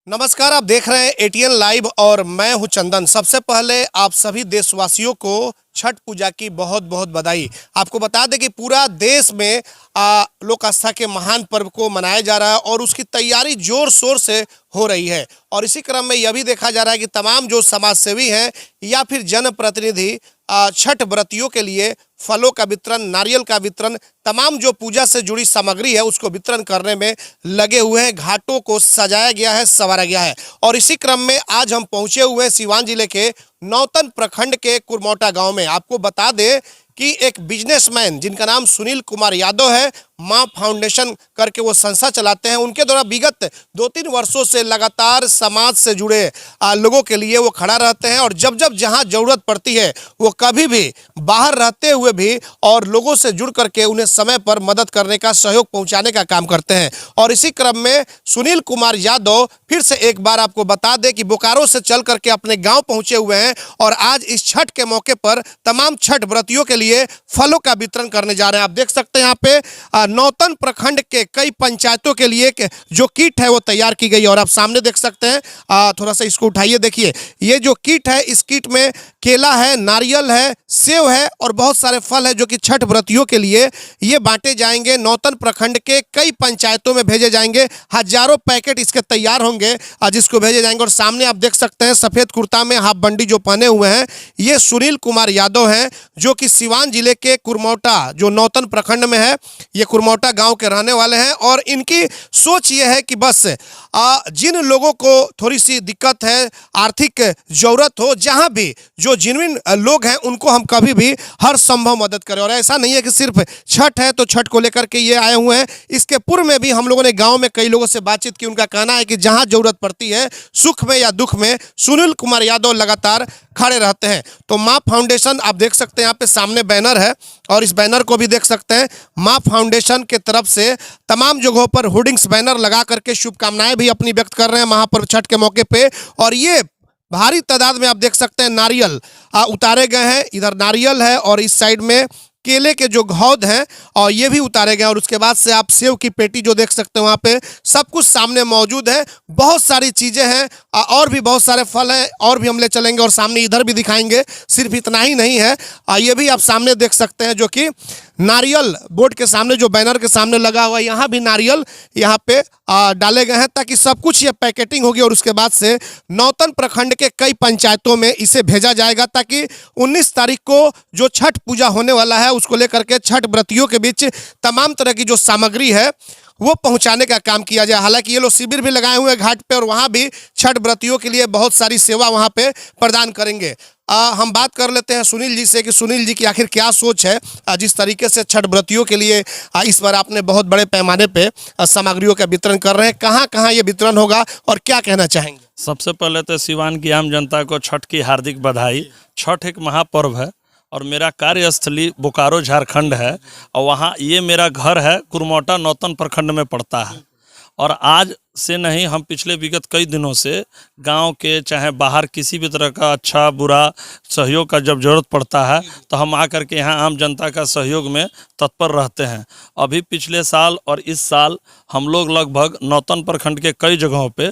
नमस्कार, आप देख रहे हैं एटीएन लाइव और मैं हूं चंदन। सबसे पहले आप सभी देशवासियों को छठ पूजा की बहुत बहुत बधाई। आपको बता दें कि पूरा देश में लोक आस्था के महान पर्व को मनाया जा रहा है और उसकी तैयारी जोर शोर से हो रही है। और इसी क्रम में यह भी देखा जा रहा है कि तमाम जो समाज सेवी हैं या फिर जनप्रतिनिधि छठ व्रतियों के लिए फलों का वितरण, नारियल का वितरण, तमाम जो पूजा से जुड़ी सामग्री है उसको वितरण करने में लगे हुए हैं। घाटों को सजाया गया है, संवारा गया है। और इसी क्रम में आज हम पहुंचे हुए हैं सिवान जिले के नौतन प्रखंड के कुरमोटा गांव में। आपको बता दें कि एक बिजनेसमैन जिनका नाम सुनील कुमार यादव है, मां फाउंडेशन करके वो संस्था चलाते हैं। उनके द्वारा विगत 2-3 वर्षों से लगातार समाज से जुड़े लोगों के लिए वो खड़ा रहते हैं और जब जब जहां जरूरत पड़ती है वो कभी भी बाहर रहते हुए भी और लोगों से जुड़ करके उन्हें समय पर मदद करने का, सहयोग पहुंचाने का काम करते हैं। और इसी क्रम में सुनील कुमार यादव फिर से एक बार आपको बता दें कि बोकारो से चल करके अपने गाँव पहुंचे हुए हैं और आज इस छठ के मौके पर तमाम छठ व्रतियों के लिए फलों का वितरण करने जा रहे हैं। आप देख सकते हैं यहाँ पे नौतन प्रखंड के कई पंचायतों के लिए जो किट है वो तैयार की गई है। और आप सामने देख सकते हैं, थोड़ा सा इसको उठाइए, देखिए ये जो किट है, इस किट में केला है, नारियल है, सेव है और बहुत सारे फल है जो कि छठ व्रतियों के लिए ये बांटे जाएंगे। नौतन प्रखंड के कई पंचायतों में भेजे जाएंगे। हजारों पैकेट इसके तैयार होंगे जिसको भेजे जाएंगे। और सामने आप देख सकते हैं सफेद कुर्ता में हाफ बंडी जो पहने हुए हैं, ये सुनील कुमार यादव हैं जो कि सिवान जिले के कुरमोटा जो नौतन प्रखंड में है, ये कुरमोटा गांव के रहने वाले हैं। और इनकी सोच ये है कि बस जिन लोगों को थोड़ी सी दिक्कत है, आर्थिक जरूरत हो, जहां भी जो जिनविन लोग हैं उनको हम कभी भी हर संभव मदद करें। और ऐसा नहीं है कि सिर्फ छठ है तो छठ को लेकर के ये आए हुए हैं। इसके पूर्व में भी हम लोगों ने गांव में कई लोगों से बातचीत की। उनका कहना है कि जहां जरूरत पड़ती है, सुख में या दुख में, सुनील कुमार यादव लगातार खड़े रहते हैं। तो मां फाउंडेशन आप देख सकते हैं, यहाँ पे सामने बैनर है और इस बैनर को भी देख सकते हैं। मां फाउंडेशन के तरफ से तमाम जगहों पर होर्डिंग्स, बैनर लगा करके शुभकामनाएं भी अपनी व्यक्त कर रहे हैं महापर्व छठ के मौके पे। और ये भारी तादाद में आप देख सकते हैं नारियल उतारे गए हैं। इधर नारियल है और इस साइड में केले के जो घौद हैं और ये भी उतारे गए। और उसके बाद से आप सेव की पेटी जो देख सकते हैं, वहाँ पे सब कुछ सामने मौजूद है। बहुत सारी चीज़ें हैं और भी बहुत सारे फल हैं और भी हम ले चलेंगे और सामने इधर भी दिखाएंगे। सिर्फ इतना ही नहीं है, ये भी आप सामने देख सकते हैं जो कि नारियल बोर्ड के सामने जो बैनर के सामने लगा हुआ है, यहाँ भी नारियल यहाँ पे डाले गए हैं ताकि सब कुछ ये पैकेटिंग होगी। और उसके बाद से नौतन प्रखंड के कई पंचायतों में इसे भेजा जाएगा ताकि 19 तारीख को जो छठ पूजा होने वाला है उसको लेकर के छठ व्रतियों के बीच तमाम तरह की जो सामग्री है वो पहुंचाने का काम किया जाए। हालांकि ये लोग शिविर भी लगाए हुए हैं घाट पे और वहाँ भी छठ व्रतियों के लिए बहुत सारी सेवा वहाँ पे प्रदान करेंगे। हम बात कर लेते हैं सुनील जी से कि सुनील जी की आखिर क्या सोच है, जिस तरीके से छठ व्रतियों के लिए इस बार आपने बहुत बड़े पैमाने पे सामग्रियों का वितरण कर रहे हैं, कहाँ कहाँ ये वितरण होगा और क्या कहना चाहेंगे? सबसे पहले तो सिवान की आम जनता को छठ की हार्दिक बधाई। छठ एक महापर्व है और मेरा कार्यस्थली बोकारो झारखंड है और वहाँ ये मेरा घर है कुरमोटा नौतन प्रखंड में पड़ता है। और आज से नहीं, हम पिछले विगत कई दिनों से गांव के चाहे बाहर किसी भी तरह का अच्छा बुरा सहयोग का जब ज़रूरत पड़ता है तो हम आकर के यहाँ आम जनता का सहयोग में तत्पर रहते हैं। अभी पिछले साल और इस साल हम लोग लगभग नौतन प्रखंड के कई जगहों पे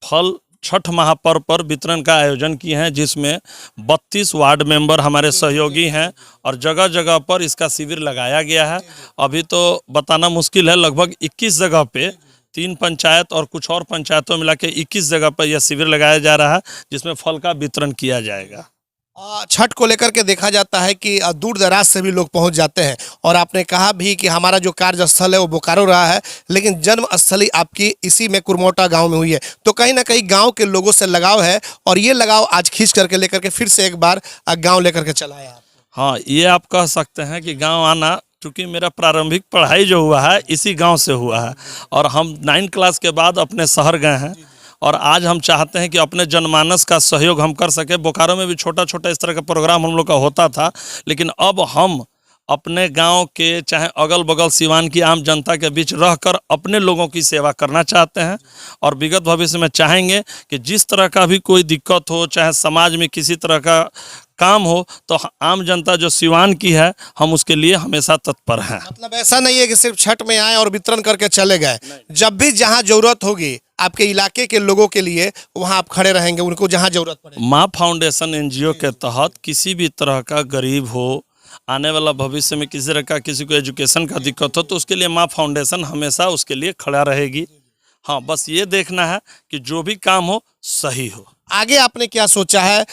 फल छठ महापर्व पर वितरण का आयोजन किए हैं, जिसमें 32 वार्ड मेंबर हमारे सहयोगी हैं और जगह जगह पर इसका शिविर लगाया गया है। अभी तो बताना मुश्किल है, लगभग 21 जगह पे 3 पंचायत और कुछ और पंचायतों मिला के 21 जगह पर यह शिविर लगाया जा रहा है जिसमें फल का वितरण किया जाएगा। छठ को लेकर के देखा जाता है कि दूर दराज से भी लोग पहुंच जाते हैं और आपने कहा भी कि हमारा जो कार्यस्थल है वो बोकारो रहा है, लेकिन जन्म स्थली आपकी इसी में कुरमोटा गांव में हुई है। तो कहीं ना कहीं गांव के लोगों से लगाव है और ये लगाव आज खींच करके लेकर के फिर से एक बार गांव लेकर के चला है। हाँ, ये आप कह सकते हैं कि गाँव आना, चूँकि मेरा प्रारंभिक पढ़ाई जो हुआ है इसी गाँव से हुआ है और हम 9 क्लास के बाद अपने शहर गए हैं और आज हम चाहते हैं कि अपने जनमानस का सहयोग हम कर सके। बोकारो में भी छोटा छोटा इस तरह का प्रोग्राम हम लोग का होता था, लेकिन अब हम अपने गांव के चाहे अगल बगल सिवान की आम जनता के बीच रहकर अपने लोगों की सेवा करना चाहते हैं और विगत भविष्य में चाहेंगे कि जिस तरह का भी कोई दिक्कत हो, चाहे समाज में किसी तरह का काम हो, तो आम जनता जो सिवान की है हम उसके लिए हमेशा तत्पर हैं। मतलब ऐसा नहीं है कि सिर्फ छठ में आए और वितरण करके चले गए, जब भी जहाँ जरूरत होगी आपके इलाके के लोगों के लिए वहां आप खड़े रहेंगे, उनको जहां जरूरत पड़े? माँ फाउंडेशन एनजीओ के तहत किसी भी तरह का गरीब हो, आने वाला भविष्य में किसी तरह का किसी को एजुकेशन का दिक्कत हो, तो उसके लिए माँ फाउंडेशन हमेशा उसके लिए खड़ा रहेगी। हाँ, बस ये देखना है कि जो भी काम हो सही हो। आगे आपने क्या सोचा है?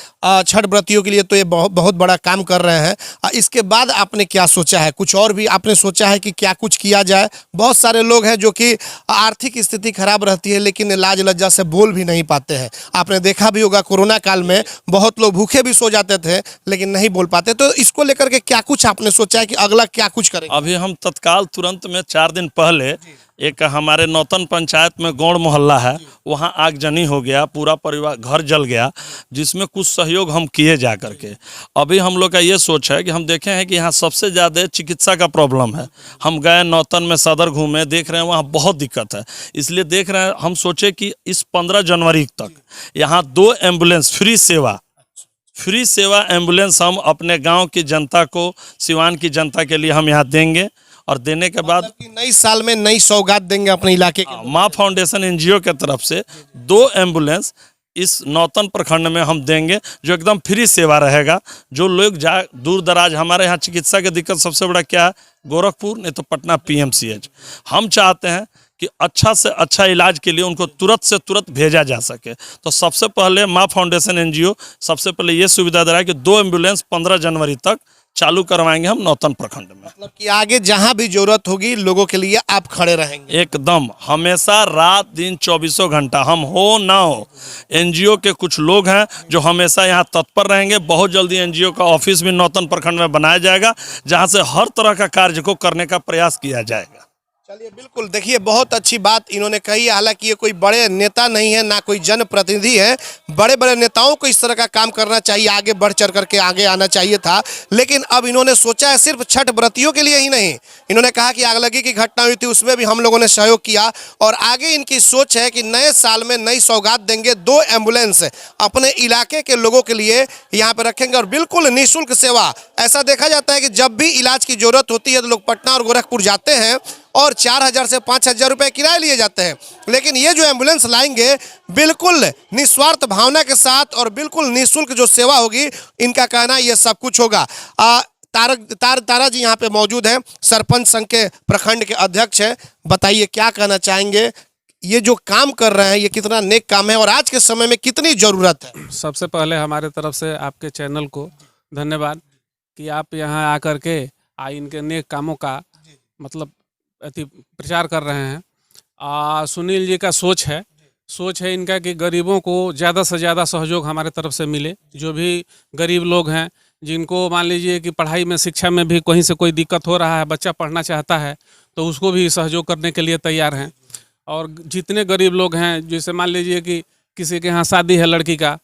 छठ व्रतियों के लिए तो ये बहुत बहुत बड़ा काम कर रहे हैं। इसके बाद आपने क्या सोचा है? कुछ और भी आपने सोचा है कि क्या कुछ किया जाए? बहुत सारे लोग हैं जो कि आर्थिक स्थिति खराब रहती है लेकिन लाज लज्जा से बोल भी नहीं पाते हैं। आपने देखा भी होगा कोरोना काल में बहुत लोग भूखे भी सो जाते थे लेकिन नहीं बोल पाते। तो इसको लेकर के क्या कुछ आपने सोचा है कि अगला क्या कुछ करेंगे? अभी हम तत्काल तुरंत में 4 दिन पहले एक हमारे नौतन पंचायत में गौड़ मोहल्ला है, वहाँ आगजनी हो गया, पूरा परिवार घर जल गया, जिसमें कुछ सहयोग हम किए जा करके। अभी हम लोग का ये सोच है कि हम देखे हैं कि यहाँ सबसे ज़्यादा चिकित्सा का प्रॉब्लम है। हम गए नौतन में, सदर घूमे, देख रहे हैं वहाँ बहुत दिक्कत है। इसलिए देख रहे हैं, हम सोचे कि इस 15 जनवरी तक यहाँ 2 एम्बुलेंस फ्री सेवा एम्बुलेंस हम अपने गाँव की जनता को, सिवान की जनता के लिए हम यहाँ देंगे। और देने के बाद मतलब कि नई साल में नई सौगात देंगे अपने इलाके के। माँ फाउंडेशन एनजीओ के तरफ से 2 एम्बुलेंस इस नौतन प्रखंड में हम देंगे, जो एकदम फ्री सेवा रहेगा। जो लोग दूर दराज, हमारे यहाँ चिकित्सा की दिक्कत सबसे बड़ा क्या है, गोरखपुर नहीं तो पटना पीएमसीएच। हम चाहते हैं कि अच्छा से अच्छा इलाज के लिए उनको तुरंत से तुरंत भेजा जा सके। तो सबसे पहले माँ फाउंडेशन एनजीओ सबसे पहले ये सुविधा दे रहा है कि 2 एम्बुलेंस 15 जनवरी तक चालू करवाएंगे हम नौतन प्रखंड में। मतलब कि आगे जहां भी जरूरत होगी लोगों के लिए आप खड़े रहेंगे एकदम, हमेशा रात दिन 24 घंटा, हम हो ना हो। एनजीओ के कुछ लोग हैं जो हमेशा यहाँ तत्पर रहेंगे। बहुत जल्दी एनजीओ का ऑफिस भी नौतन प्रखंड में बनाया जाएगा, जहाँ से हर तरह का कार्य को करने का प्रयास किया जाएगा। चलिए, बिल्कुल देखिए, बहुत अच्छी बात इन्होंने कही है। हालांकि ये कोई बड़े नेता नहीं है, ना कोई जनप्रतिनिधि है। बड़े बड़े नेताओं को इस तरह का काम करना चाहिए, आगे बढ़ चढ़ करके आगे आना चाहिए था। लेकिन अब इन्होंने सोचा है सिर्फ छठ व्रतियों के लिए ही नहीं, इन्होंने कहा कि आगलगी की घटना हुई थी उसमें भी हम लोगों ने सहयोग किया। और आगे इनकी सोच है कि नए साल में नई सौगात देंगे, 2 एम्बुलेंस अपने इलाके के लोगों के लिए यहाँ पे रखेंगे और बिल्कुल निःशुल्क सेवा। ऐसा देखा जाता है कि जब भी इलाज की जरूरत होती है तो लोग पटना और गोरखपुर जाते हैं और 4000 से 5000 रुपये किराए लिए जाते हैं। लेकिन ये जो एम्बुलेंस लाएंगे बिल्कुल निस्वार्थ भावना के साथ और बिल्कुल निःशुल्क जो सेवा होगी, इनका कहना ये सब कुछ होगा। तारा जी यहाँ पे मौजूद हैं, सरपंच संघ के प्रखंड के अध्यक्ष हैं। बताइए क्या कहना चाहेंगे, ये जो काम कर रहे हैं ये कितना नेक काम है और आज के समय में कितनी ज़रूरत है? सबसे पहले हमारे तरफ से आपके चैनल को धन्यवाद कि आप यहाँ आकर के इनके नेक कामों का मतलब प्रचार कर रहे हैं। सुनील जी का सोच है इनका कि गरीबों को ज़्यादा से ज़्यादा सहयोग हमारे तरफ से मिले। जो भी गरीब लोग हैं, जिनको मान लीजिए कि पढ़ाई में, शिक्षा में भी कहीं से कोई दिक्कत हो रहा है, बच्चा पढ़ना चाहता है तो उसको भी सहयोग करने के लिए तैयार हैं। और जितने गरीब लोग हैं, जैसे मान लीजिए कि किसी के यहाँ शादी है लड़की का,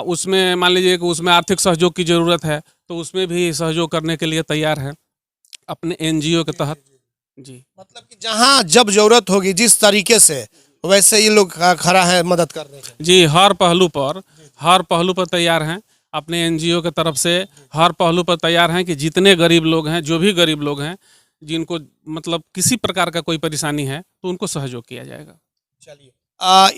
उसमें मान लीजिए कि उसमें आर्थिक सहयोग की ज़रूरत है तो उसमें भी सहयोग करने के लिए तैयार हैं अपने एनजीओ के तहत। जी, मतलब कि जहाँ जब जरूरत होगी जिस तरीके से, वैसे ये लोग खड़ा है मदद करने के। जी, हर पहलू पर तैयार हैं। अपने एनजीओ के तरफ से हर पहलू पर तैयार हैं कि जितने गरीब लोग हैं, जो भी गरीब लोग हैं, जिनको मतलब किसी प्रकार का कोई परेशानी है तो उनको सहयोग किया जाएगा। चलिए,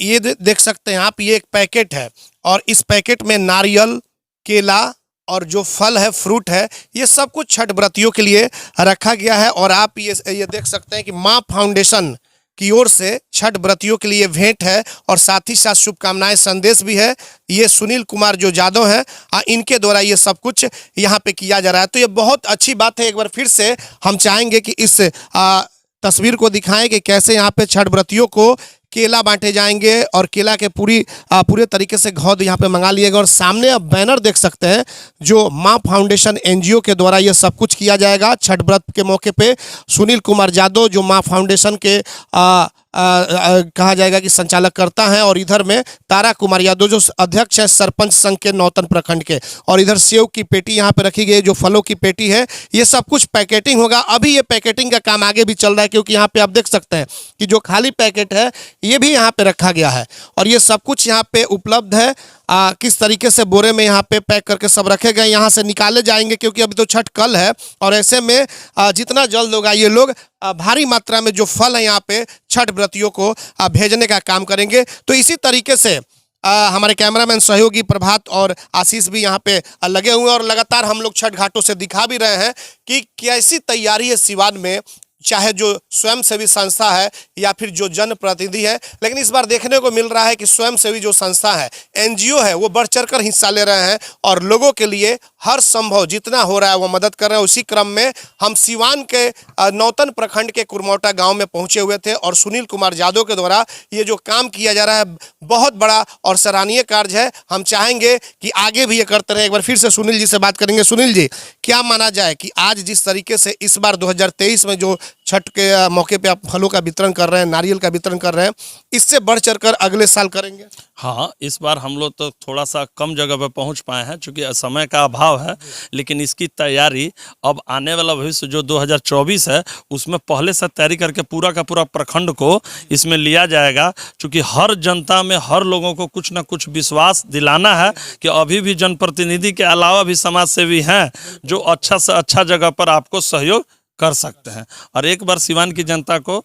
ये देख सकते हैं आप, ये एक पैकेट है और इस पैकेट में नारियल, केला और जो फल है, फ्रूट है, ये सब कुछ छठ व्रतियों के लिए रखा गया है। और आप ये देख सकते हैं कि माँ फाउंडेशन की ओर से छठ व्रतियों के लिए भेंट है और साथ ही साथ शुभकामनाएं संदेश भी है। ये सुनील कुमार जो यादव हैं, इनके द्वारा ये सब कुछ यहाँ पे किया जा रहा है। तो ये बहुत अच्छी बात है। एक बार फिर से हम चाहेंगे कि इस तस्वीर को दिखाएं कि कैसे यहाँ पे छठ व्रतियों को केला बांटे जाएंगे और केला के पूरे तरीके से घौद यहाँ पे मंगा लिएगा। और सामने आप बैनर देख सकते हैं, जो माँ फाउंडेशन एनजीओ के द्वारा ये सब कुछ किया जाएगा छठ व्रत के मौके पे। सुनील कुमार यादव जो माँ फाउंडेशन के कहा जाएगा कि संचालक करता है, और इधर में तारा कुमार यादव जो अध्यक्ष है सरपंच संघ के नौतन प्रखंड के। और इधर सेव की पेटी यहाँ पे रखी गई, जो फलों की पेटी है। ये सब कुछ पैकेटिंग होगा। अभी ये पैकेटिंग का काम आगे भी चल रहा है, क्योंकि यहाँ पे आप देख सकते हैं कि जो खाली पैकेट है ये भी यहाँ पे रखा गया है और ये सब कुछ यहाँ पे उपलब्ध है। किस तरीके से बोरे में यहाँ पे पैक करके सब रखे गए, यहाँ से निकाले जाएंगे क्योंकि अभी तो छठ कल है। और ऐसे में जितना जल्द होगा ये लोग भारी मात्रा में जो फल है यहाँ पे छठ व्रतियों को भेजने का काम करेंगे। तो इसी तरीके से हमारे कैमरामैन सहयोगी प्रभात और आशीष भी यहाँ पे लगे हुए हैं और लगातार हम लोग छठ घाटों से दिखा भी रहे हैं कि कैसी तैयारी है सिवान में, चाहे जो स्वयंसेवी संस्था है या फिर जो जनप्रतिनिधि है। लेकिन इस बार देखने को मिल रहा है कि स्वयंसेवी जो संस्था है, एनजीओ है, वो बढ़ चढ़कर हिस्सा ले रहे हैं और लोगों के लिए हर संभव जितना हो रहा है वो मदद कर रहे हैं। उसी क्रम में हम सिवान के नौतन प्रखंड के कुरमौटा गांव में पहुंचे हुए थे और सुनील कुमार यादव के द्वारा ये जो काम किया जा रहा है बहुत बड़ा और सराहनीय कार्य है। हम चाहेंगे कि आगे भी ये करते रहे। एक बार फिर से सुनील जी से बात करेंगे। सुनील जी, क्या माना जाए कि आज जिस तरीके से इस बार 2023 में जो छठ के मौके पे आप फलों का वितरण कर रहे हैं, नारियल का वितरण कर रहे हैं, इससे बढ़ चढ़कर अगले साल करेंगे? हाँ, इस बार हम लोग तो थोड़ा सा कम जगह पे पहुंच पाए हैं क्योंकि समय का अभाव है, लेकिन इसकी तैयारी अब आने वाला भविष्य जो 2024 है उसमें पहले से तैयारी करके पूरा का पूरा प्रखंड को इसमें लिया जाएगा। क्योंकि हर जनता में हर लोगों को कुछ ना कुछ विश्वास दिलाना है कि अभी भी जनप्रतिनिधि के अलावा भी समाज सेवी हैं जो अच्छा से अच्छा जगह पर आपको सहयोग कर सकते हैं। और एक बार सिवान की जनता को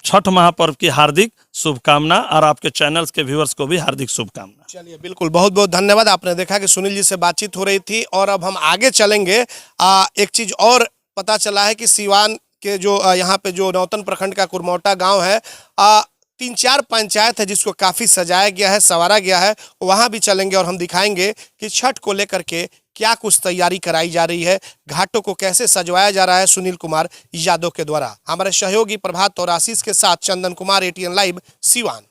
छठ महापर्व की हार्दिक शुभकामना और आपके चैनल्स के व्यूअर्स को भी हार्दिक शुभकामना। चलिए, बिल्कुल, बहुत बहुत धन्यवाद। आपने देखा कि सुनील जी से बातचीत हो रही थी और अब हम आगे चलेंगे। एक चीज़ और पता चला है कि सिवान के जो यहाँ पे जो नौतन प्रखंड का कुरमौटा गाँव है, 3-4 पंचायत है जिसको काफ़ी सजाया गया है, संवारा गया है। वहाँ भी चलेंगे और हम दिखाएंगे कि छठ को लेकर के क्या कुछ तैयारी कराई जा रही है, घाटों को कैसे सजवाया जा रहा है सुनील कुमार यादव के द्वारा। हमारे सहयोगी प्रभात और आशीष के साथ चंदन कुमार, ATN लाइव, सिवान।